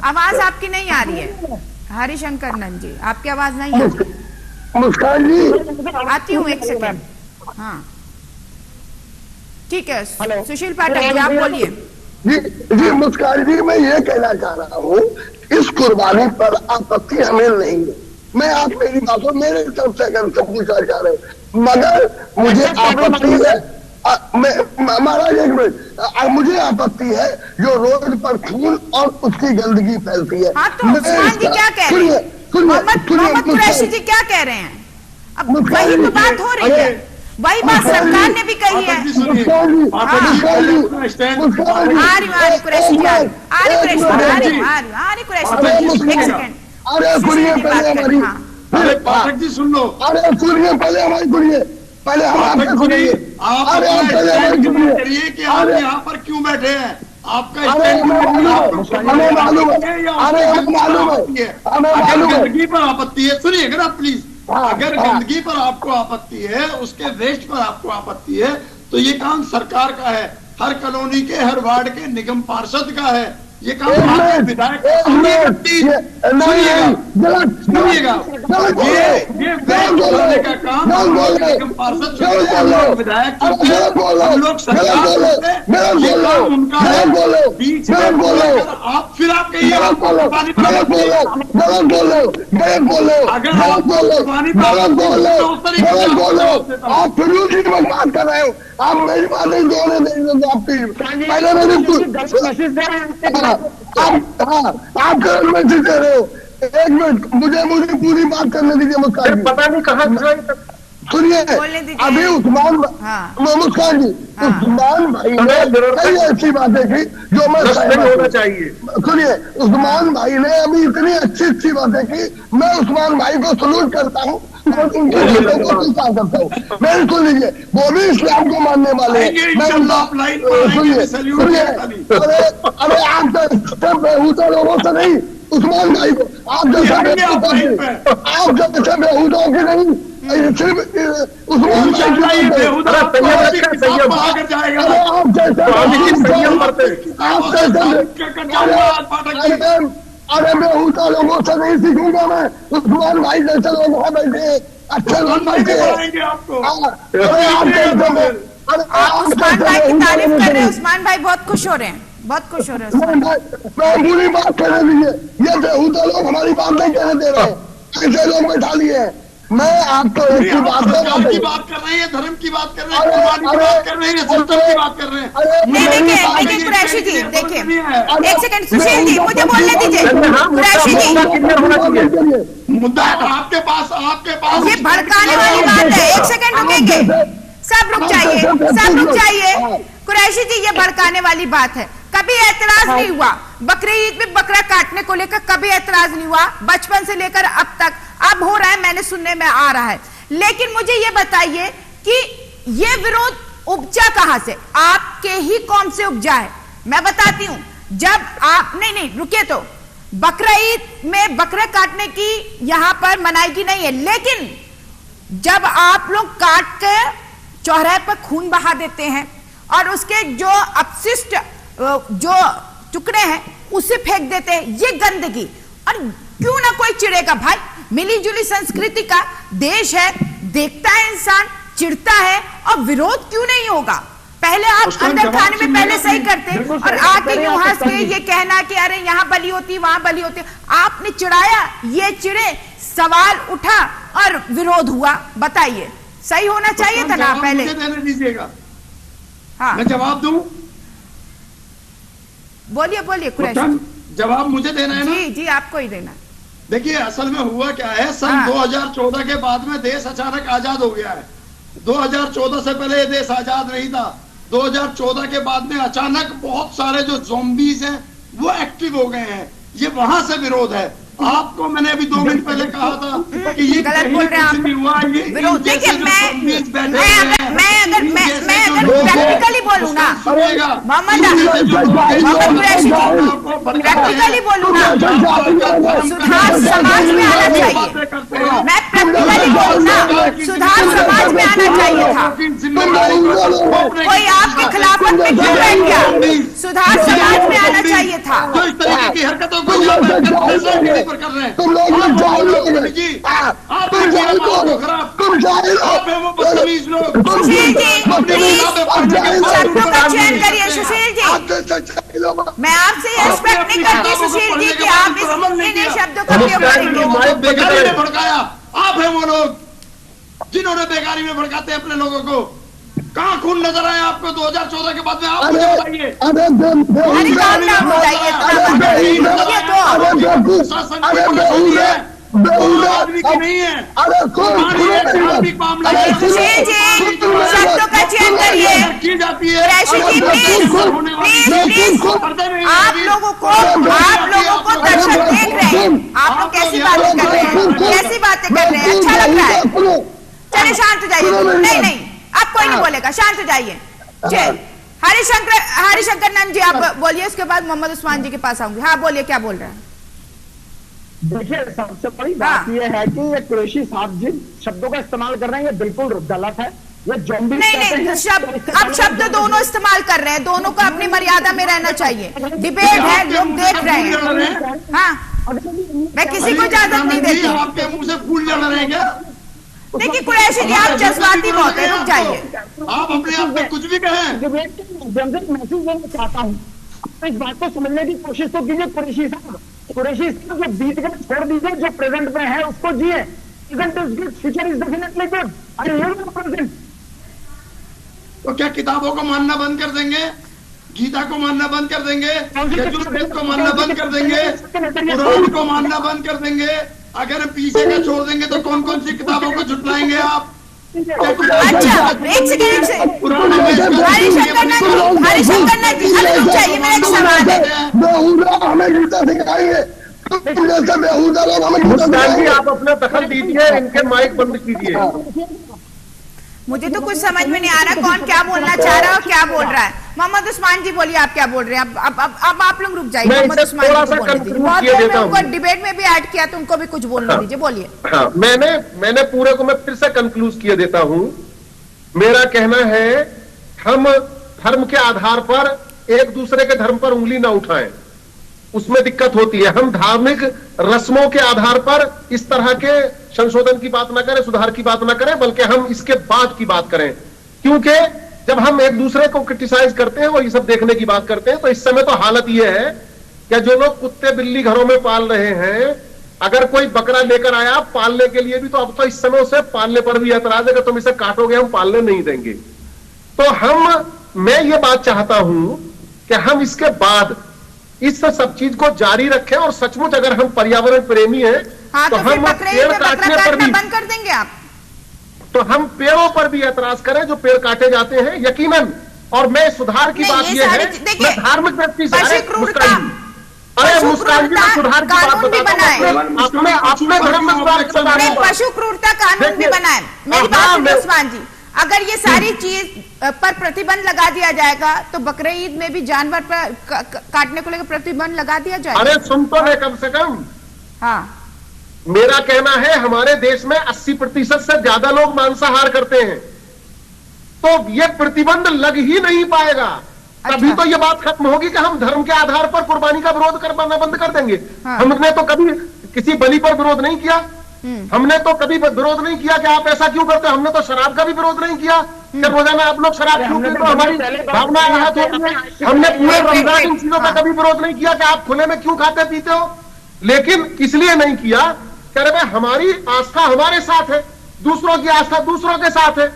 आवाज आपकी नहीं आ रही है हरिशंकर नंद जी, आपकी आवाज नहीं आ रही। मुस्कान जी आती हूँ, एक सेकंड। हाँ ठीक है, सुशील पाठक जी आप बोलिए। जी मुस्कान जी, मैं ये कहना चाह रहा हूँ, इस कुर्बानी पर आपत्ति हमें नहीं है। मैं आप मेरी बातों मेरे तरफ से अगर सब पूछना चाह रहे हैं, मगर मुझे आपत्ति है, महाराज एक मिनट, मुझे आपत्ति है जो रोड पर खून और उसकी गंदगी फैलती है। हाँ, तो उस्मान जी क्या कह रहे हैं? मोहम्मद कुरैशी जी क्या कह रहे हैं? अब वही तो बात हो रही है, वही बात सरकार ने भी कही है। अरे सुनिए पहले हमारी, पाठक जी सुन लो, अरे सुनिए पहले हमारी, सुनिए पहले हमारे सुनिए, करिए कि आप यहाँ पर क्यों बैठे हैं, आपका हमें मालूम है, गंदगी पर आपत्ति है। सुनिए अगर आप प्लीज, अगर गंदगी पर आपको आपत्ति है, उसके वेस्ट पर आपको आपत्ति है, तो ये काम सरकार का है, हर कॉलोनी के हर वार्ड के निगम पार्षद का है। ये काम विधायक सुनिएगा, ये करने का काम निगम पार्षद विधायक, हम लोग सरकार, ये काम उनका है। बीच में आप फिर आप कहिए अगर आप फिर बात कर रहे हो, आप मेरी बात नहीं जोड़े नहीं, आपकी पहले आप मैसेज दे रहे हो। एक मिनट, मुझे पूरी बात करने दीजिए। मुस्कान पता नहीं कहाँ सुनिए, अभी उस्मान मुस्कान जी, उस्मान भाई ने कई ऐसी बातें की जो मैं होना चाहिए। सुनिए, उस्मान भाई ने अभी इतनी अच्छी बातें की, मैं उस्मान भाई को सलूट करता हूँ और उनकी बातों को स्वीकार करता हूँ। बिल्कुल लीजिए, वो भी इस्लाम को मानने वाले हैं। मैं सुनिए, अरे आप बेहूदा लोगों से नहीं, उस्मान भाई को आप जैसे बेहूदों की नहीं, सिर्फ उस्मान भाई अरे बेहूदा लोगों से नहीं सीखूंगा मैं, उस्मान भाई जैसे लोग हैं बैठे अच्छे लोग बैठे। उस्मान भाई की तारीफ कर रहे हैं, उस्मान भाई बहुत खुश हो रहे हैं, बहुत खुश हो रहे हैं। मैं बुरी बात कहने दीजिए, ये बेहूदा लोग हमारी बात नहीं कहने दे रहे हैं, ऐसे लोग बैठा लिए हैं। मैं आपको एक ही बात की बात कर रहे हैं, धर्म की बात कर रहे हैं, कुर्बानी की बात कर रहे हैं, सिस्टम की बात कर रहे हैं। देखिए कुरैशी जी, देखिए एक सेकंड, सुशील जी मुझे बोलने दीजिए। कुरैशी जी, मुद्दा आपके पास ये भड़काने वाली बात है। एक सेकंड रुकेंगे, सब रुक जाइए, सब रुक जाइए। कुरैशी जी, ये भड़काने वाली बात है। कभी ऐतराज नहीं हुआ बकरीद में बकरा काटने को लेकर, कभी ऐतराज नहीं हुआ बचपन से लेकर अब तक। अब हो रहा है, मैंने सुनने में आ रहा है। लेकिन मुझे ये बताइए कि ये विरोध उपजा कहां से? आपके ही कौम से उपजा है। मैं बताती हूं, जब आप नहीं रुकिए, तो बकरा ईद में बकरा काटने की यहां पर मनाही नहीं है, लेकिन जब आप लोग काट के चौराहे पर खून बहा देते हैं और उसके जो अपशिष्ट जो टुकड़े हैं उसे फेंक देते हैं, ये गंदगी। और क्यों ना कोई चिढ़ेगा भाई, मिली जुली संस्कृति का देश है, देखता है इंसान, चिढ़ता है, और विरोध क्यों नहीं होगा? पहले आप अंदर खाने में पहले सही करते और आके यूं हंस के ये कहना कि अरे यहाँ बलि होती, वहां बलि होती। आपने चिढ़ाया, ये चिढ़े, सवाल उठा और विरोध हुआ। बताइए, सही होना चाहिए था ना? पहले देने दीजिएगा, हाँ मैं जवाब दूं। बोलिए बोलिए कुरैशी, जवाब मुझे देना है ना? जी जी, आपको ही देना। देखिए, असल में हुआ क्या है, सन 2014 के बाद में देश अचानक आजाद हो गया है। 2014 से पहले ये देश आजाद नहीं था। 2014 के बाद में अचानक बहुत सारे जो ज़ॉम्बीज हैं वो एक्टिव हो गए हैं। ये वहां से विरोध है। आपको मैंने अभी 2 मिनट पहले कहा था कि ये गलत बोल रहे हैं आप। विरोध, देखिए मैं अगर प्रैक्टिकली बोलूं ना, मोहम्मद कुरैशी जी, प्रैक्टिकली बोलूं ना, सुधार समाज में आना चाहिए। मैं प्रैक्टिकली बोलूं ना, सुधार समाज में आना चाहिए था। कोई आपके खिलाफत में क्यों रह गया? सुधार समाज में आना चाहिए था। तो इस तरीके की हरकतों को पर कर रहे हैं तुम लोग, आप वो बदतमीज लोग। सुशील जी शब्दों का चयन करिए। सुशील जी, मैं आपसे ये एक्सपेक्ट नहीं करती सुशील जी कि आप इन शब्दों का उपयोग करेंगे। बेकारी में भड़काया आप हैं वो लोग जिन्होंने बेकारी में भड़काते हैं अपने लोगों को। कहाँ खून नजर आया आपको 2014 के बाद में? आप मुझे बताइए। आदमी की नहीं है, धार्मिक मामला शब्दों का चयन करिए की जाती है। आप लोगों को दर्शक देख रहे हैं, आप लोग कैसी बातें कर रहे हैं, कैसी बातें कर रहे हैं, अच्छा लग रहा है। चलिए शांत हो जाइए, नहीं अब कोई नहीं बोलेगा, शांत हो जाइए। जय हरिशंकर नंद जी, आप बोलिए, उसके बाद मोहम्मद उस्मान जी के पास आऊंगी। हाँ बोलिए, क्या बोल रहे हैं? देखिए, सबसे बड़ी बात यह है कि ये कुरैशी साहब जिन शब्दों का इस्तेमाल कर रहे हैं ये बिल्कुल गलत है। ये ज़ॉम्बी नहीं, शब्द दोनों इस्तेमाल कर रहे हैं, दोनों को अपनी मर्यादा में रहना चाहिए। डिबेट है, लोग देख रहे हैं। हाँ, मैं किसी को इजाजत नहीं देती। आपके मुंह से फूल जल रहे हैं क्या? देखिए कुरैशी जी, आप जज्बाती बहुत है, रुक जाइए। आप अपने आप में कुछ भी कहें। डिबेट के मैसेज देना चाहता हूँ, इस बात को समझने की कोशिश तो कीजिए। कुरैशी साहब जो बीत गए छोड़ दीजिए, जो प्रेजेंट में है उसको जिए। Future is definitely good. Present तो क्या किताबों को मानना बंद कर देंगे? गीता को मानना बंद कर देंगे? यजुर्वेद को मानना बंद कर देंगे? कुरान को मानना बंद कर देंगे? अगर हम पीछे का छोड़ देंगे तो कौन कौन सी किताबों को झुटलाएंगे आप? अच्छा एक सेकंड हरिशंकर नाथ जी अभी रुक जाइए, मेरा एक सवाल है। बेहुदा हमें जूता सिखाएंगे, तुम जैसे बेहुदा लोग हमें जूता मुस्कान जी सिखाएंगे। आप अपना दखल दीजिए, इनके माइक बंद कीजिए। मुझे तो कुछ समझ में नहीं आ रहा कौन क्या बोलना चाह रहा है और क्या बोल रहा है। मोहम्मद उस्मान जी बोलिए, आप क्या बोल रहे हैं? अब आप लोग रुक जाइए। मोहम्मद उस्मान जी को बोलने दीजिए, बहुत देर में उनको डिबेट में भी ऐड किया तो उनको भी कुछ बोलने दीजिए, बोलिए। हाँ, मैंने पूरे को मैं फिर से कंक्लूज किए देता हूं। मेरा कहना है हम धर्म के आधार पर एक दूसरे के धर्म पर उंगली ना उठाएं, उसमें दिक्कत होती है। हम धार्मिक रस्मों के आधार पर इस तरह के संशोधन की बात ना करें, सुधार की बात ना करें, बल्कि हम इसके बाद की बात करें। क्योंकि जब हम एक दूसरे को क्रिटिसाइज करते हैं और ये सब देखने की बात करते हैं, तो इस समय तो हालत ये है कि जो लोग कुत्ते बिल्ली घरों में पाल रहे हैं, अगर कोई बकरा लेकर आया पालने के लिए भी, तो अब तो इस समय उसे पालने पर भी एतराज है कि तुम इसे काटोगे, हम पालने नहीं देंगे। तो मैं ये बात चाहता हूं कि हम इसके बाद इस सब चीज को जारी रखें, और सचमुच अगर हम पर्यावरण प्रेमी हैं तो हम पेड़ काटने पर भी बंद कर देंगे आप, तो हम पेड़ों पर भी एतराज करें जो पेड़ काटे जाते हैं, यकीनन। और मैं सुधार की बात यह है, मैं धार्मिक व्यक्ति से, अरे मुस्कान जी सुधार की बात बताता, अपने धर्म में सुधार, पशु क्रूरता कानून भी बनाए। मेरी बात सुनिए उस्मान जी, अगर ये सारी चीज पर प्रतिबंध लगा दिया जाएगा तो बकरे ईद में भी जानवर पर काटने को लेकर प्रतिबंध लगा दिया जाएगा। अरे सुन तो है कम से कम। हाँ, मेरा कहना है हमारे देश में 80% से ज्यादा लोग मांसाहार करते हैं, तो ये प्रतिबंध लग ही नहीं पाएगा। तभी तो ये बात खत्म होगी कि हम धर्म के आधार पर कुर्बानी का विरोध करना बंद कर देंगे। हाँ। हमने तो कभी किसी बलि पर विरोध नहीं किया, हमने तो कभी विरोध नहीं किया कि आप ऐसा क्यों करते। हमने तो शराब का भी विरोध नहीं किया कि रोजाना आप लोग शराब क्यों पीते हो, हमारी भावना आहत होती है। हमने पूरे रमजान इन चीजों का कभी विरोध नहीं किया कि आप खुले में क्यों खाते पीते हो। लेकिन इसलिए नहीं किया कि अरे भाई हमारी आस्था हमारे साथ है, दूसरों की आस्था दूसरों के साथ है,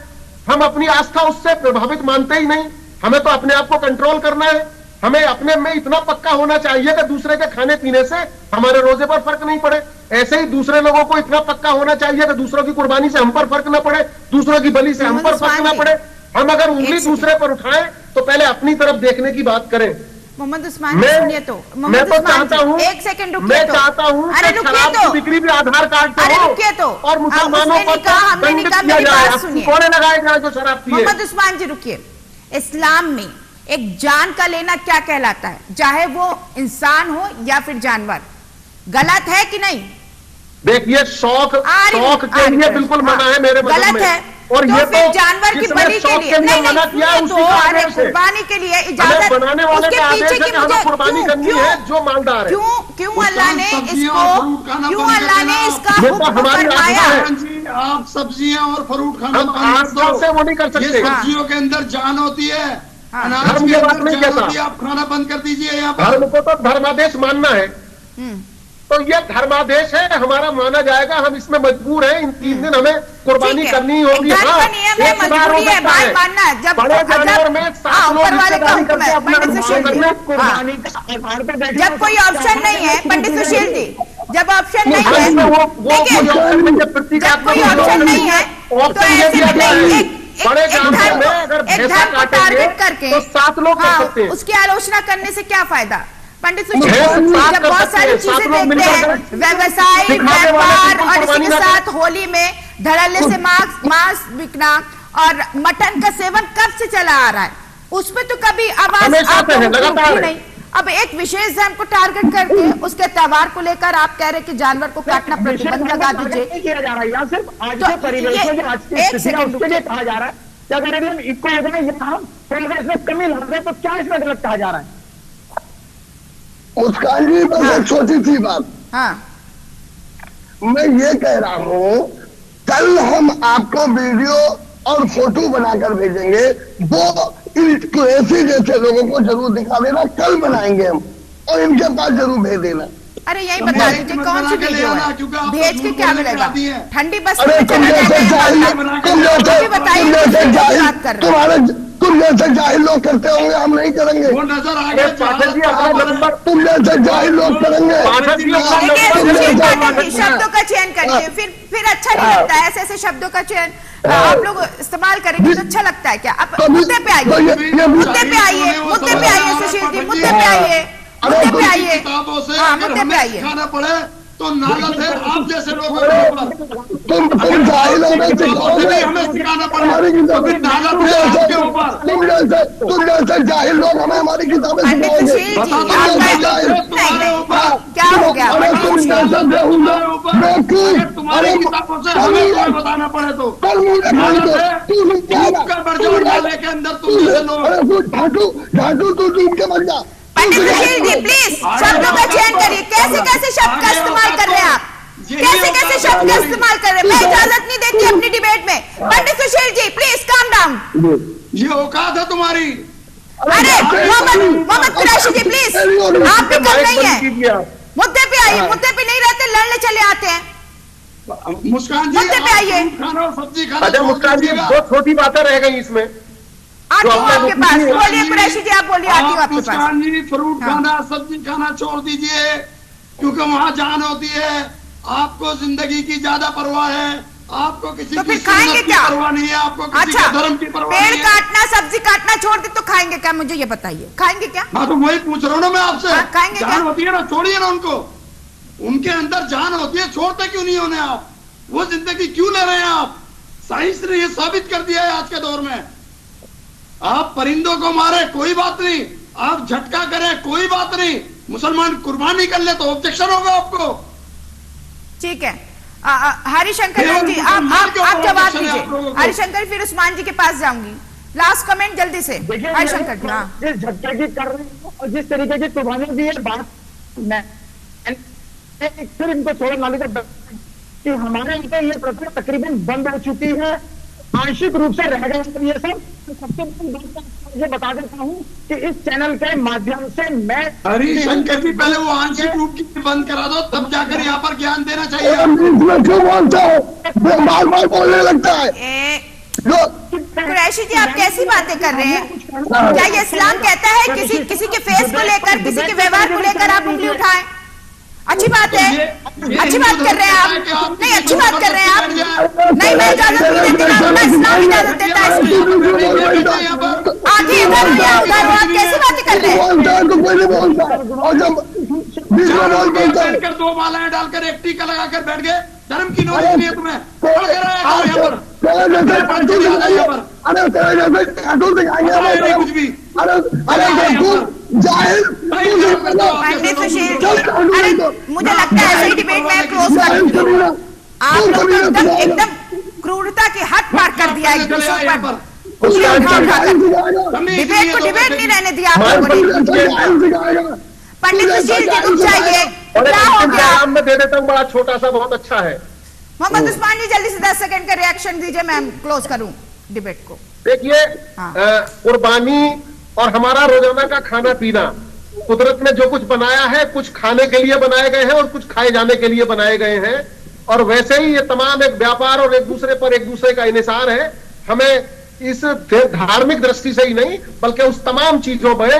हम अपनी आस्था उससे प्रभावित मानते ही नहीं। हमें तो अपने आप को कंट्रोल करना है, हमें अपने में इतना पक्का होना चाहिए कि दूसरे के खाने पीने से हमारे रोजे पर फर्क नहीं पड़े। ऐसे ही दूसरे लोगों को इतना पक्का होना चाहिए कि दूसरों की कुर्बानी से हम पर फर्क न पड़े, दूसरों की बलि से हम पर फर्क न पड़े। हम अगर उंगली दूसरे पर उठाएं तो पहले अपनी तरफ देखने की बात करें। मोहम्मद उस्मान सुनिए तो, मैं तो चाहता हूं, एक सेकंड रुकिए, मैं चाहता हूं अरे शराब की बिक्री भी आधार कार्ड पे हो, रुकिए तो, और मुसलमानों को दंडित किया जाए। कौन लगाएगा जो शराब पिए? मोहम्मद उस्मान जी रुकिए। इस्लाम में एक जान का लेना क्या कहलाता है, चाहे वो इंसान हो या फिर जानवर, गलत है कि नहीं? देखिए शौक के लिए बिल्कुल मना है मेरे मज़हब में, गलत है। और तो ये फिर जानवर की बलि के लिए नहीं मना किया, उसी आदेश से कुर्बानी के लिए इजाजत, बनाने वाले का आदेश है कि हमें कुर्बानी करनी है जो मालदार है। क्यों अल्लाह ने इसको, क्यों अल्लाह ने इसका हुक्म फरमाया? आप सब्जियां और फ्रूट खाना से वो नहीं कर सकते। सब्जियों के अंदर जान होती है, धर्म की बात नहीं कहता। आप खाना बंद कर दीजिए। यहाँ धर्म को तो धर्मादेश मानना है, तो ये धर्मादेश है, हमारा माना जाएगा। हम इसमें मजबूर हैं, इन 3 दिन हमें कुर्बानी करनी होगी। हाँ, मजबूरी है भाई मानना। जब बड़े जानवर में ऊपर वाले का हुक्म है, पंडित सुशील जी, जब कोई ऑप्शन नहीं है, पंडित सुशील जी, जब ऑप्शन नहीं है, जब कोई ऑप्शन नहीं है तो ऐसे में बड़े जानवर में अगर भैंसा काटेंगे तो 7 लोग कर सकते हैं। उसकी आलोचना करने से क्या फायदा? पंडित सुशील, जब बहुत सारी चीजें देखते हैं, व्यवसाय, व्यापार, और इसी के साथ होली में धड़ल्ले से मांस बिकना और मटन का सेवन कब से चला आ रहा है, उसमें तो कभी आवाज नहीं। अब एक विशेष धर्म को टारगेट करके उसके त्योहार को लेकर आप कह रहे कि जानवर को काटना प्रतिबंध लगा दीजिए। किया जा रहा है, या सिर्फ आज के परिवेश में आज की स्थिति है उसके लिए कहा जा रहा है। क्या अगर हम इसको इसमें कमी ला रहे हैं तो क्या इसमें गलत कहा जा रहा है? मुस्कान जी बस एक छोटी सी बात, मैं ये कह रहा हूं, कल हम आपको वीडियो और फोटो बनाकर भेजेंगे, वो इनको ऐसे जैसे लोगों को जरूर दिखा देना, कल बनाएंगे हम और इनके पास जरूर भेज देना। अरे यही बता दीजिए कौन सी वीडियो है, भेज के क्या मिलेगा? ठंडी बस तुम जैसे जाहिल लोग करते होंगे, हम नहीं करेंगे। वो नजर आ गया, तुम जैसे जाहिल लोग करेंगे। शब्दों का चयन करिए, फिर फिर अच्छा नहीं लगता है ऐसे ऐसे शब्दों का चयन आप लोग इस्तेमाल करेंगे तो अच्छा लगता है क्या? अब मुद्दे पे आइए, मुद्दे पे आइए, मुद्दे पे आइए सुशील जी, मुद्दे पे आइए, मुद्दे पे आइए। किताबों से हाँ, अगर मुद्दे पे हमें आइए। सिखाना पड़े तो नालत है आप जैसे लोगों को तुम जाहिल हो, मैं सिखाओगे, हमें सिखाना पड़े हमारी तो किताबें फिर नालत है आपके ऊपर। तुम जैसे जाहिल लोग हमें हमारी किताबें पंडित सिखाओगे। सुशील जी, तुम आपका जैसे जाहिल, तुम्हारे ऊपर क्या हो गया? अरे तुम जैसे बेहुदा, बेवकूफ, तुम्हारी किताबों से हमें कोई बताना पड़े तो कल मुझे नालत है तू सुन क्या डूब कर मर जाओ नाले के अंदर तुम जैसे लोग। अरे तू ढाटू ढाटू तू डूब के मर जा। पंडित सुशील जी प्लीज शब्दों का चयन करिए, कैसे कैसे शब्द का इस्तेमाल कर रहे हैं आप, कैसे कैसे शब्द का इस्तेमाल कर रहे हैं? मैं इजाजत नहीं देती अपनी डिबेट में। पंडित Sushil ji please calm down. ये औकात है तुम्हारी। अरे मोहम्मद कुरैशी जी प्लीज, आप भी कर रही हैं, मुद्दे पे आइए, मुद्दे पे नहीं रहते लड़ने चले आते हैं। मुस्कान जी मुद्दे पे आइए। खाना और सब्जी खाना अच्छा मुस्कान जी, दो छोटी बातें रह गई इसमें। आती हूँ आपके पास, बोलिए कुरैशी जी, आप बोलिए, आती हूँ आप आपके पास। मुस्कान जी फ्रूट हाँ। खाना सब्जी खाना छोड़ दीजिए, क्योंकि वहाँ जान होती है। आपको जिंदगी की ज्यादा परवाह है, आपको किसी तो की फिर खाएंगे सुन्नत की क्या? परवाह नहीं है, आपको किसी अच्छा, के धर्म की परवाह पेड़ नहीं है। काटना सब्जी काटना छोड़ दे तो खाएंगे क्या? मुझे ये बताइए, खाएंगे क्या? हाँ तो वही पूछ रहा हूँ ना मैं आपसे। हाँ, खाएंगे जान क्या? होती है ना, छोड़िए ना उनको, उनके अंदर जान होती है, छोड़ते क्यों नहीं होने आप? वो जिंदगी क्यों ले रहे हैं आप? साइंस ने ये साबित कर दिया है आज के दौर में। आप परिंदों को मारे कोई बात नहीं, आप झटका करें कोई बात नहीं, मुसलमान कुर्बानी कर ले तो ऑब्जेक्शन होगा आपको। ठीक है, हरिशंकर जी आप जवाब दीजिए। हरिशंकर, फिर उस्मान जी के पास जाऊंगी। लास्ट कमेंट जल्दी से हरिशंकर जी। हाँ, जिस झटके की कर रही हूँ और जिस तरीके की कुर्बानी दी है बात, मैं फिर इनको छोड़ नाली का कि हमारे यहाँ पे ये प्रथा तकरीबन बंद हो चुकी है, आंशिक रूप से रह गए ये सब। तो सबसे बड़ी बात मुझे बता देता हूँ कि इस चैनल के माध्यम से मैं हरिशंकर जी पहले वो आंशिक रूप की बंद करा दो, तब जाकर यहाँ पर ज्ञान देना चाहिए। क्यों बोलता हो? बार बार बोलने लगता है। कुरैशी जी आप कैसी बातें कर रहे हैं? क्या ये इस्लाम कहता है किसी के फेस को लेकर, किसी के व्यवहार को लेकर आप उंगली उठाएं? अच्छी बात है, अच्छी बात कर रहे हैं आप, नहीं अच्छी बात कर रहे हैं आप। नहीं, मैं इजाजत नहीं देती ना, मैं इस्लाम इजाजत देता है इसकी। आगे इधर हो या उधर हो, आप कैसी बातें कर रहे हैं? दो मालाएं डालकर एक टीका लगाकर बैठ गए, धर्म की नॉलेज नहीं है तुम्हें। कुछ भी पंडित सुशील जी, अरे मुझे लगता है ऐसी डिबेट में क्लोज कर दूंगी। आप लोग एकदम क्रूरता की हद पार कर दिया एक दूसरे पर उंगली उठाकर। डिबेट को डिबेट नहीं रहने दिया आप लोगों ने। पंडित सुशील जी रुक जाइए, क्या हो गया? मैं दे देता हूँ, बड़ा छोटा सा, बहुत अच्छा है। मोहम्मद उस्मान जी जल्दी से 10 सेकंड का रिएक्शन दीजिए, मैं क्लोज करूं डिबेट को। देखिए, हाँ। कुर्बानी और हमारा रोजाना का खाना पीना, कुदरत ने जो कुछ बनाया है, कुछ खाने के लिए बनाए गए हैं और कुछ खाए जाने के लिए बनाए गए हैं। और वैसे ही ये तमाम एक व्यापार और एक दूसरे का इन्हिसार है। हमें इस धार्मिक दृष्टि से ही नहीं बल्कि उस तमाम चीजों में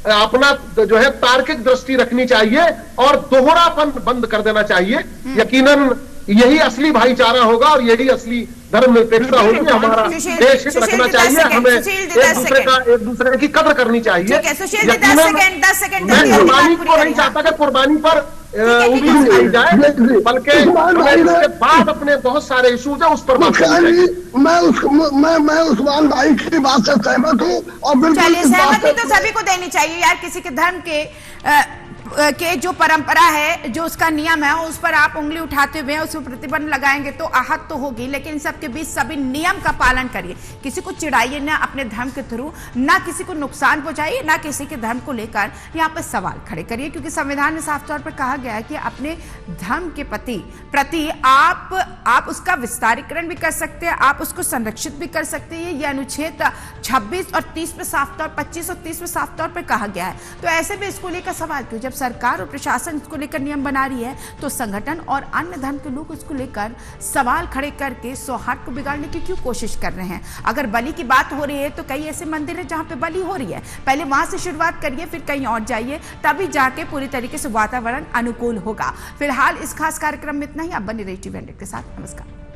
अपना जो है तार्किक दृष्टि रखनी चाहिए और दोहरापन बंद कर देना चाहिए। यकीनन यही असली भाईचारा होगा और यही असली धर्मनिरपेक्षता होगी। हमारा देश हित रखना चाहिए, हमें एक दूसरे की कदर करनी चाहिए। मैं कुर्बानी को नहीं चाहता कि कुर्बानी पर उंगली उठाई जाए, बल्कि इसके बाद अपने बहुत सारे इशूज है उस पर मैं उस्मान भाई की बात से सहमत हूँ और बिल्कुल सहमति तो सभी को देनी चाहिए यार। किसी के धर्म के जो परंपरा है, जो उसका नियम है, उस पर आप उंगली उठाते हुए उस पर प्रतिबंध लगाएंगे तो आहत तो होगी, लेकिन इन सबके बीच सभी नियम का पालन करिए। किसी को चिढ़ाइए ना अपने धर्म के थ्रू, ना किसी को नुकसान पहुंचाइए, ना किसी के धर्म को लेकर यहाँ पर सवाल खड़े करिए, क्योंकि संविधान में साफ तौर पर कहा गया है कि अपने धर्म के प्रति आप उसका विस्तारीकरण भी कर सकते हैं, आप उसको संरक्षित भी कर सकते हैं। ये अनुच्छेद 26 और 30 में साफ तौर 25 और 30 में साफ तौर पर कहा गया है। तो ऐसे में इसको लेकर सवाल क्यों? जब सरकार और प्रशासन इसको लेकर नियम बना रही है तो संगठन और अन्य धर्म के लोग इसको लेकर सवाल खड़े करके सौहार्द को बिगाड़ने की क्यों कोशिश कर रहे हैं। अगर बलि की बात हो रही है तो कई ऐसे मंदिर है जहां पे बलि हो रही है, पहले वहां से शुरुआत करिए, फिर कहीं और जाइए, तभी जाके पूरी तरीके से वातावरण अनुकूल होगा। फिलहाल इस खास कार्यक्रम में इतना ही। आप बने रहिए टीवी 100 के साथ। नमस्कार।